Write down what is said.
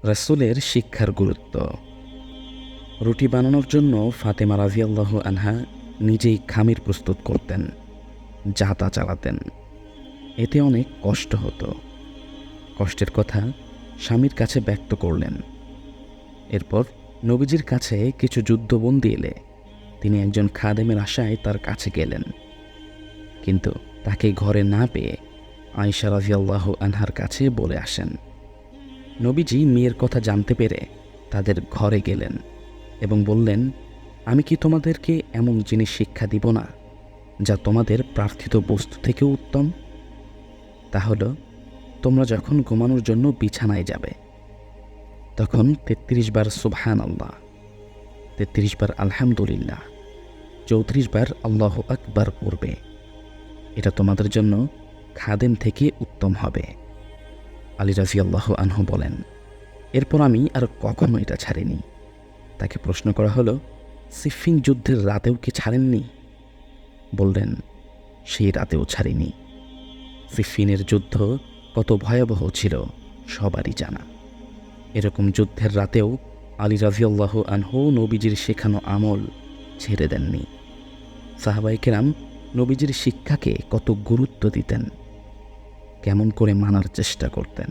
রাসূলের শিক্ষার গুরুত্ব। রুটি বানানোর জন্য ফাতেমা রাদিয়াল্লাহু আনহা নিজেই খামির প্রস্তুত করতেন, জাঁতা চালাতেন। এতে অনেক কষ্ট হতো। কষ্টের কথা স্বামীর কাছে ব্যক্ত করলেন। এরপর নবীজির কাছে কিছু যুদ্ধবন্দী এলে তিনি একজন খাদেমের আশায় তার কাছে গেলেন, কিন্তু তাকে ঘরে না পেয়ে আয়েশা রাদিয়াল্লাহু আনহার কাছে বলে আসেন। নবীজি মেয়ের কথা জানতে পেরে তাদের ঘরে গেলেন এবং বললেন, আমি কি তোমাদেরকে এমন জিনিস শিক্ষা দিব না যা তোমাদের প্রার্থিত বস্তু থেকেও উত্তম? তা হলো, তোমরা যখন ঘুমানোর জন্য বিছানায় যাবে তখন ৩৩ বার সুবহানাল্লাহ, ৩৩ বার আলহামদুলিল্লাহ, ৩৪ বার আল্লাহু আকবার পড়বে। এটা তোমাদের জন্য খাদেম থেকে উত্তম হবে। আলী রাদিয়াল্লাহু আনহু বলেন, এরপর আমি আর কখনো এটা ছাড়িনি। তাকে প্রশ্ন করা হলো, সিফিন যুদ্ধের রাতেও কি ছাড়েননি? বললেন, সেই রাতেও ছাড়িনি। সিফিনের যুদ্ধ কত ভয়াবহ ছিল সবারই জানা। এরকম যুদ্ধের রাতেও আলী রাদিয়াল্লাহু আনহু নবীজির শেখানো আমল ছেড়ে দেননি। সাহাবায়ে কেরাম নবীজির শিক্ষাকে কত গুরুত্ব দিতেন, কেমন করে মানার চেষ্টা করতেন।